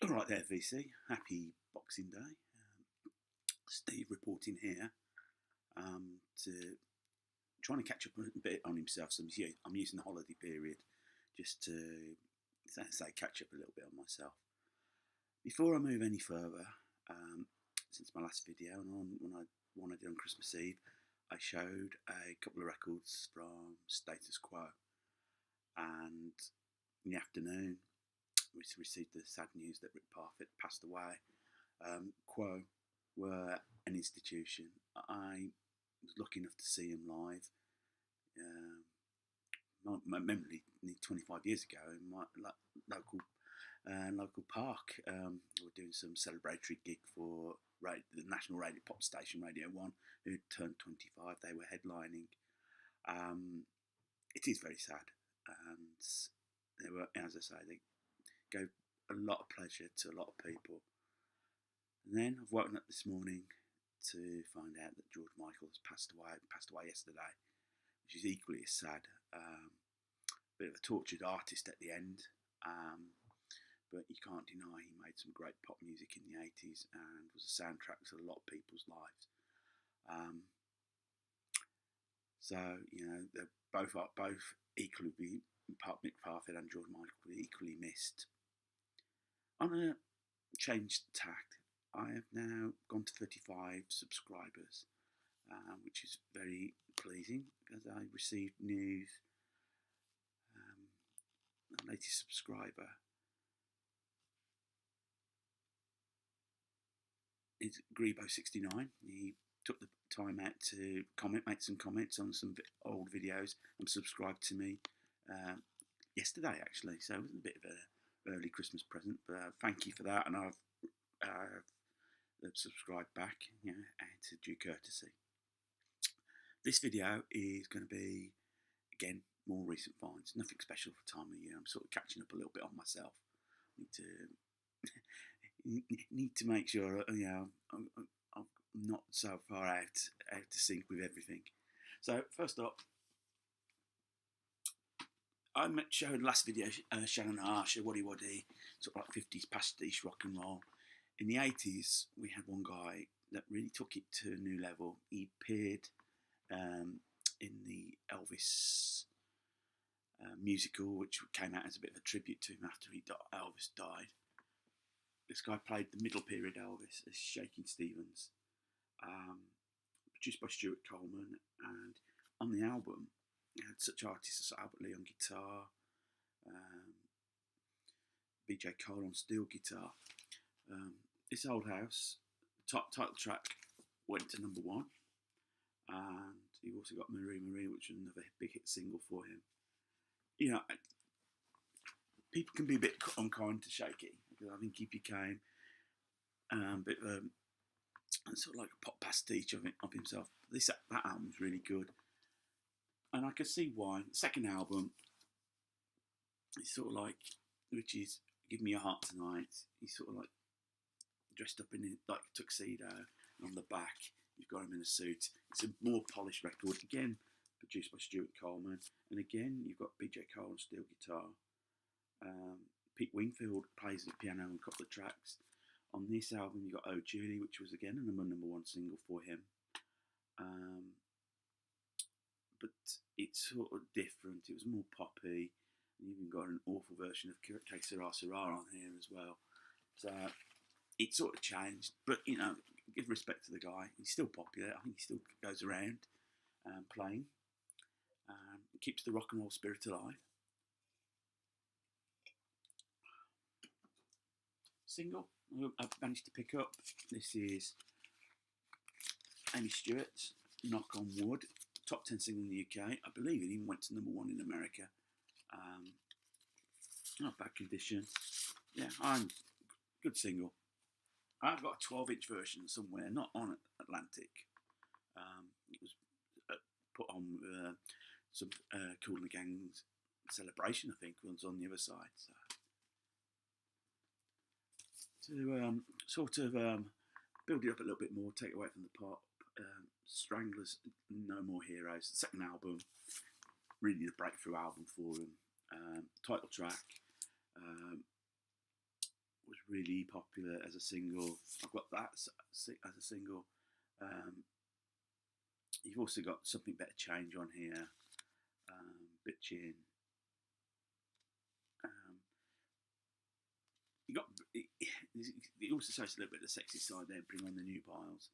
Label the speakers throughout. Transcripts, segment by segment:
Speaker 1: All right there, VC. Happy Boxing Day. Steve reporting here to trying to catch up a bit on himself. So I'm using the holiday period just to catch up a little bit on myself. Before I move any further, since my last video and on when I one I did on Christmas Eve, I showed a couple of records from Status Quo, and in the afternoon we received the sad news that Rick Parfitt passed away. Quo were an institution. I was lucky enough to see him live. My memory, 25 years ago, in my local park. We were doing some celebratory gig for the national radio pop station Radio 1, who turned 25. They were headlining. It is very sad, and they were, as I say, they gave a lot of pleasure to a lot of people. And then I've woken up this morning to find out that George Michael has passed away yesterday, which is equally as sad. Bit of a tortured artist at the end, but you can't deny he made some great pop music in the 80s and was a soundtrack to a lot of people's lives. So they're both equally Mick Parfitt and George Michael were equally missed. On a changed tack, I have now gone to 35 subscribers, which is very pleasing because I received news. The latest subscriber is Grebo69. He took the time out to make some comments on some old videos and subscribed to me yesterday, actually. So it was a bit of an early Christmas present, but thank you for that. And I've subscribed back, out of due courtesy. This video is going to be, again, more recent finds. Nothing special for time of year. I'm sort of catching up a little bit on myself. Need to make sure I'm not so far out to sync with everything. So first up, I showed last video Shannon Harsher, Waddy Waddy, sort of like 50s pastiche rock and roll. In the 80s, we had one guy that really took it to a new level. He appeared in the Elvis musical, which came out as a bit of a tribute to him after Elvis died. This guy played the middle period Elvis as Shakin' Stevens, produced by Stuart Coleman, and on the album it had such artists as Albert Lee on guitar, BJ Cole on steel guitar. This Old House, the title track, went to number 1, and he also got Marie Marie, which was another big hit single for him. People can be a bit unkind to Shaky, because I think he became a bit of a sort of like a pop pastiche of himself. That album was really good, and I could see why. The second album is sort of like, which is Give Me Your Heart Tonight. He's sort of like dressed up in like a tuxedo, and on the back you've got him in a suit. It's a more polished record, again produced by Stuart Coleman, and again you've got BJ Cole on steel guitar. Pete Wingfield plays the piano on a couple of tracks. On this album you got Oh Julie, which was again a number 1 single for him, but it's sort of different. It was more poppy, and you even got an awful version of Que Sera Sera on here as well. So it sort of changed, but give respect to the guy. He's still popular. I think he still goes around playing. Keeps the rock and roll spirit alive. Single I've managed to pick up. This is Amy Stewart's Knock on Wood, top 10 single in the UK. I believe it even went to number 1 in America. Not bad condition. Yeah, good single. I've got a 12-inch version somewhere, not on Atlantic. It was put on some Kool and the Gang's celebration, I think, was on the other side. So to sort of build it up a little bit more, take away from the pop, Stranglers, No More Heroes, the second album, really the breakthrough album for them. Title track was really popular as a single. I've got that as a single. You've also got Something Better Change on here, Bitchin'. You got it also shows a little bit of the sexy side there. Bring on the Nubiles,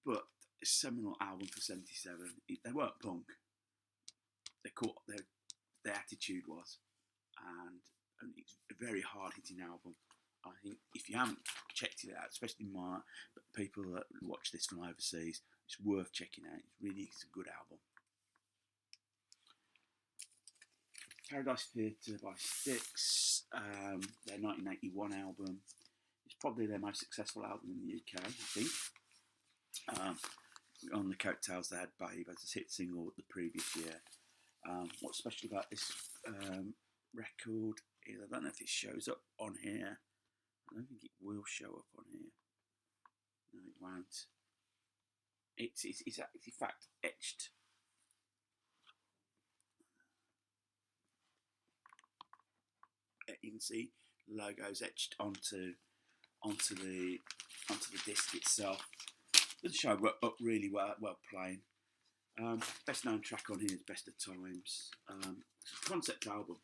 Speaker 1: but a seminal album for '77. They weren't punk. They caught their attitude was, and it's a very hard hitting album. I think if you haven't checked it out, especially my people that watch this from overseas, it's worth checking out. It's a good album. Paradise Theatre by Styx, their 1981 album. It's probably their most successful album in the UK, I think. On the coattails, they had Babe as a hit single the previous year. What's special about this record is, I don't know if it shows up on here. I don't think it will show up on here. No, it won't. It's in fact etched. You can see logos etched onto the disc itself. The show up really well playing. Best known track on here is Best of Times. It's a concept album.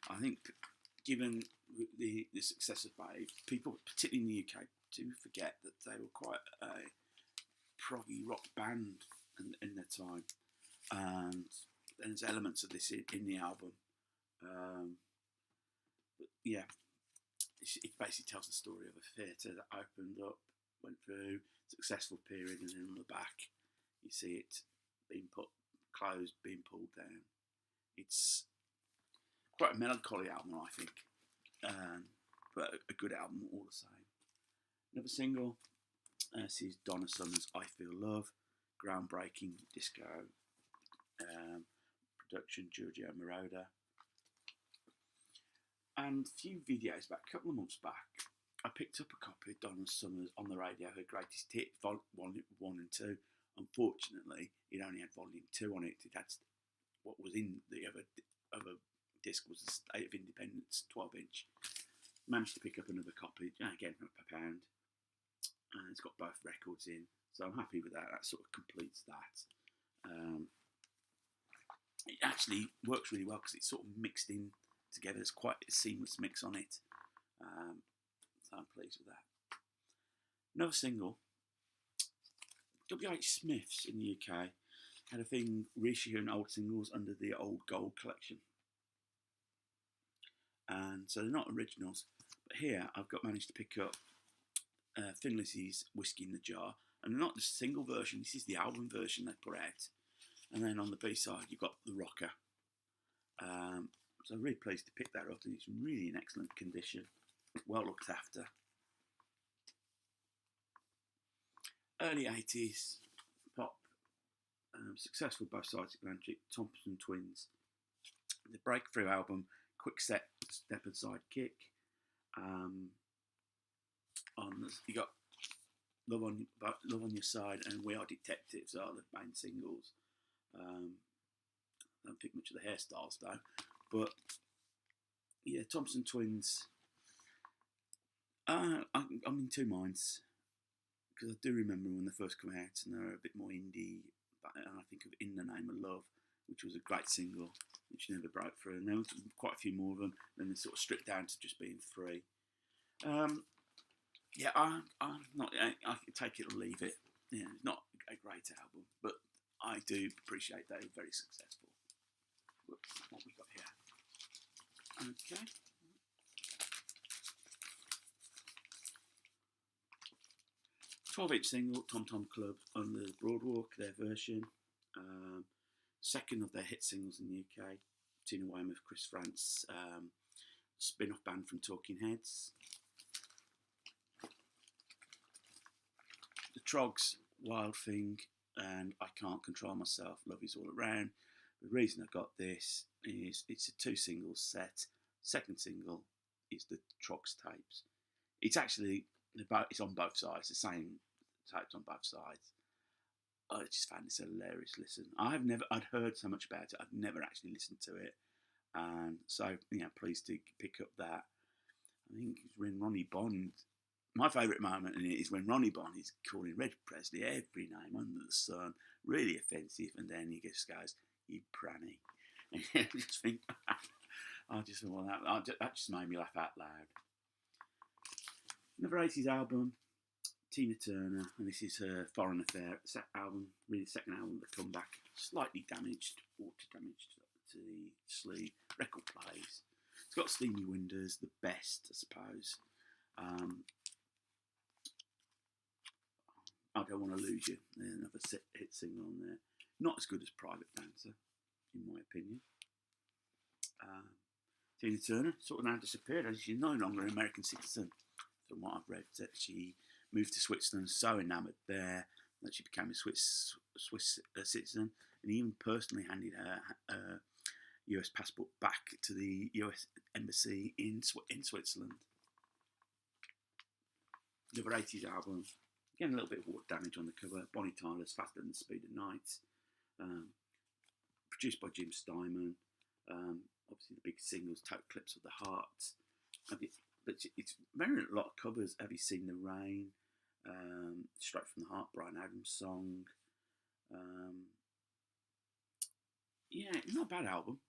Speaker 1: I think, given the success of Babe, people, particularly in the UK, do forget that they were quite a proggy rock band in their time, and there's elements of this in the album. But yeah, it basically tells the story of a theatre that opened up, went through a successful period, and then on the back you see it being closed, being pulled down. It's quite a melancholy album, I think, but a good album all the same. Another single, this is Donna Summer's I Feel Love, groundbreaking disco production, Giorgio Moroder. And a few videos back, a couple of months back, I picked up a copy of Donna Summer's On the Radio, her greatest hit, volume 1 and 2. Unfortunately, it only had volume 2 on it. It had what was in the other disc was the State of Independence 12-inch. Managed to pick up another copy, again for £1. And it's got both records in, so I'm happy with that. That sort of completes that. It actually works really well because it's sort of mixed in together. There's quite a seamless mix on it, so I'm pleased with that. Another single, W.H. Smith's in the UK had a thing reissuing old singles under the Old Gold collection, and so they're not originals. But here I've managed to pick up Thin Lizzy's Whiskey in the Jar, and not the single version. This is the album version they put out, and then on the B side you've got The Rocker. So I'm really pleased to pick that up, and it's really in excellent condition, well looked after. Early 80s pop, successful both sides of Atlantic, Thompson Twins. The breakthrough album, Quick Step and Sidekick. You got Love on Your Side and We Are Detectives are the main singles. I don't think much of the hairstyles though. But yeah, Thompson Twins. I'm in two minds because I do remember when they first come out and they were a bit more indie. And I think of In the Name of Love, which was a great single, which never broke through. And there was quite a few more of them. Then they sort of stripped down to just being 3. Yeah, I'm not. I can take it or leave it. Yeah, it's not a great album, but I do appreciate they were very successful. What we got here? Okay. 12-inch single, Tom Tom Club under the Broadwalk, their version. Second of their hit singles in the UK. Tina Weymouth, Chris France, spin-off band from Talking Heads. The Trogs, Wild Thing, and I Can't Control Myself, Love Is All Around. The reason I got this is it's a 2-single set. Second single is the Trogs tapes. It's actually it's on both sides, the same tapes on both sides. I just found this a hilarious listen. I'd heard so much about it. I've never actually listened to it. And so, pleased to pick up that. I think it's when Ronnie Bond. My favourite moment in it is when Ronnie Bond is calling Red Presley every name under the sun, really offensive, and then he just goes, "You pranny." And I just think, well, that just made me laugh out loud. Another 80s album, Tina Turner, and this is her Foreign Affair album, really second album, The Comeback, slightly damaged, water damaged to the sleeve. Record plays. It's got Steamy Windows, the best, I suppose. I Don't Want to Lose You, another hit single on there. Not as good as Private Dancer, in my opinion. Tina Turner sort of now disappeared, as she's no longer an American citizen. From what I've read, that she moved to Switzerland, so enamoured there that she became a Swiss citizen, and even personally handed her US passport back to the US embassy in Switzerland. Another 80s album, again a little bit of water damage on the cover. Bonnie Tyler's Faster Than the Speed of Night, produced by Jim Steinman. Obviously the big singles, Total Eclipse of the Heart. But it's very a lot of covers. Have You Seen the Rain? Straight from the Heart, Bryan Adams song. Not a bad album.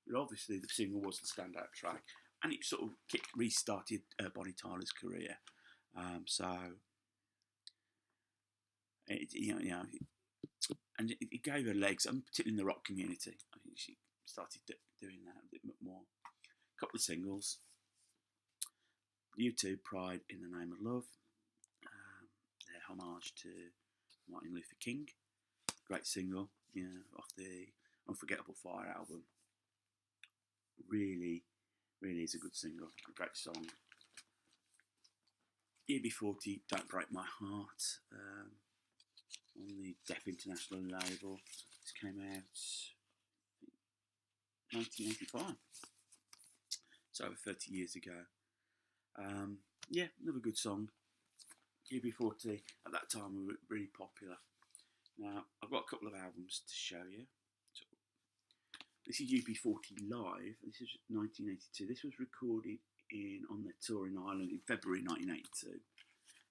Speaker 1: But obviously the single was the standout track, and it sort of restarted Bonnie Tyler's career. And it gave her legs, and particularly in the rock community. I think she started doing that a bit more. A couple of singles. U2, Pride in the Name of Love. Their homage to Martin Luther King. Great single, off the Unforgettable Fire album. Really, really is a good single. A great song. UB40, Don't Break My Heart. On the Deaf International label. This came out 1985. So over 30 years ago. Another good song. UB40 at that time were really popular. Now I've got a couple of albums to show you. So, this is UB40 live. This is 1982. This was recorded on their tour in Ireland in February 1982.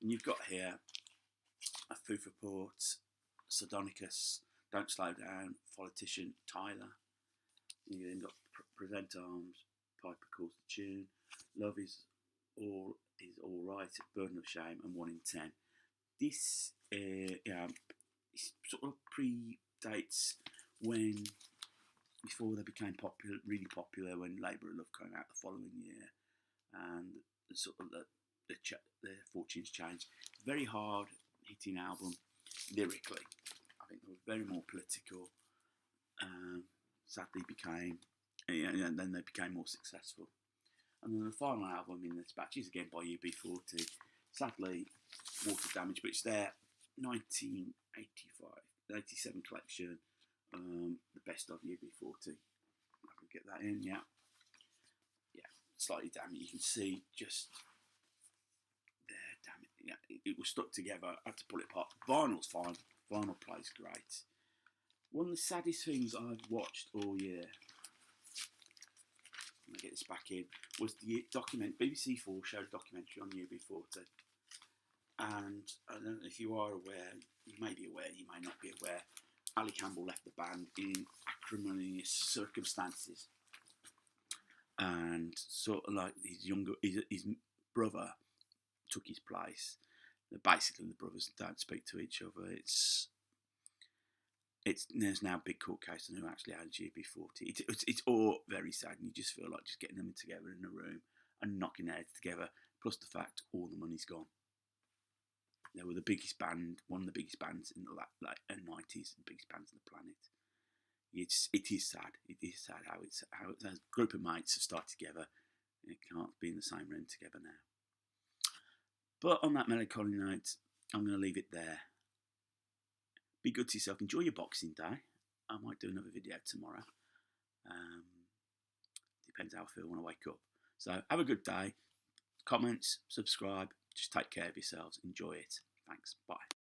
Speaker 1: And you've got here a Food for Thought, Sardonicus, Don't Slow Down, Politician, Tyler. You then got Present Arms, Piper Calls the Tune, Love Is All Right, Burden of Shame, and 1 in 10. This sort of predates before they became popular, really popular, when Labour of Love came out the following year, and sort of their fortunes changed. Very hard hitting album lyrically. I think they were very more political. Sadly became, and then they became more successful. And then the final album in this batch is again by UB40. Sadly, water damage, but it's their 1985, 87 collection, the best of UB40. I can get that in, yeah, slightly damaged. You can see just there, damn it. Yeah, it was stuck together. I had to pull it apart. Vinyl's fine. Vinyl plays great. One of the saddest things I've watched all year, let me get this back in, was the BBC 4 showed a documentary on UB40. And I don't know if you are aware, you may be aware, you may not be aware, Ali Campbell left the band in acrimonious circumstances. And sort of like his brother took his place. Basically, the brothers don't speak to each other. There's now a big court case on who actually owns UB40. It's all very sad, and you just feel like just getting them together in a room and knocking their heads together. Plus the fact all the money's gone. They were the biggest band, one of the biggest bands in the 90s, the biggest bands on the planet. It is sad. It is sad how a group of mates have started together and it can't be in the same room together now. But on that melancholy note, I'm going to leave it there. Be good to yourself. Enjoy your Boxing Day. I might do another video tomorrow. Depends how I feel when I wake up. So have a good day. Comments, subscribe. Just take care of yourselves. Enjoy it. Thanks. Bye.